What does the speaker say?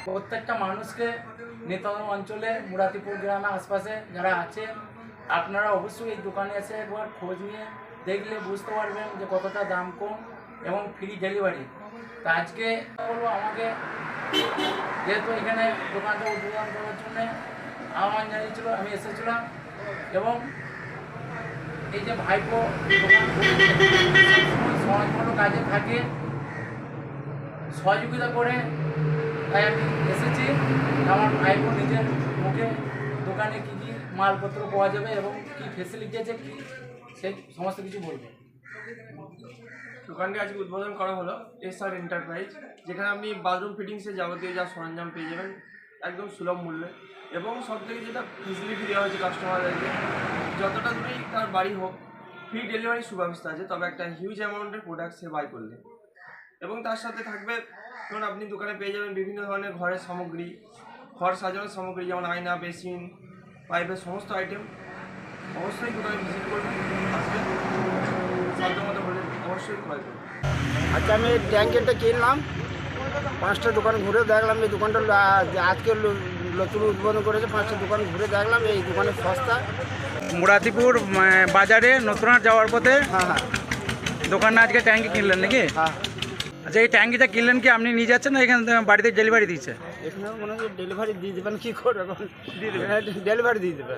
প্রত্যেকটা মানুষকে নেতাম অঞ্চলে মুরাতিপুর গ্রামে আশপাশে যারা আছেন আপনারা অবশ্যই এই দোকানে এসে একবার খোঁজ নিয়ে দেখলে বুঝতে পারবেন যে কতটা দাম কম এবং ফ্রি ডেলিভারি। তো আজকে বলবো আমাকে যেহেতু এখানে দোকানটা উদ্বোধন করার জন্যে আহ্বান জানিয়েছিল, আমি এসেছিলাম এবং এই যে ভাইপো সমাজমূলক কাজে থাকে সহযোগিতা করে, তাই আমি এসেছি। আমার ভাইপো নিজের মুখে দোকানে কী কী মালপত্র পাওয়া যাবে এবং কী ফেসিলিটি আছে কী সেই সমস্ত কিছু বলবে। দোকানটি আজকে উদ্বোধন করা হলো SR এন্টারপ্রাইজ, যেখানে আপনি বাথরুম ফিটিংসের যাবতীয় যা সরঞ্জাম পেয়ে যাবেন একদম সুলভ মূল্যে, এবং সবথেকে যেটা ফেসিলিটি দেওয়া হয়েছে কাস্টমারদেরকে, যতটা দূরেই তার বাড়ি হোক ফ্রি ডেলিভারির সুব্যবস্থা আছে, তবে একটা হিউজ অ্যামাউন্টের প্রোডাক্ট সে বাই করলে। এবং তার সাথে থাকবে ধরুন আপনি দোকানে পেয়ে যাবেন বিভিন্ন ধরনের ঘরের সামগ্রী, ঘর সাজানোর সামগ্রী, যেমন আয়না, বেসিন, পাইপের সমস্ত আইটেম। অবশ্যই দোকানে ভিজিট করবেন, আসবেন, সাধ্যমতো হলে অবশ্যই ক্রয় করবেন। আচ্ছা, আমি ট্যাঙ্কেরটা কিনলাম, 5টা দোকান ঘুরে দেখলাম এই দোকানটা আজকে নতুন উদ্বোধন করেছে। 5টা দোকান ঘুরে দেখলাম এই দোকানে সস্তা। মুরাতিপুর বাজারে নতুনহাট যাওয়ার পথে হ্যাঁ, দোকানে আজকে ট্যাঙ্কি কিনলেন নাকি? হ্যাঁ। আচ্ছা, এই ট্যাঙ্কিটা কিনলেন কি আপনি নিয়ে যাচ্ছেন না এখানে বাড়িতে ডেলিভারি দিচ্ছে? এখানে মনে হচ্ছে ডেলিভারি দিয়ে দেবেন কী করে এখন ডেলিভারি দিয়ে দেবে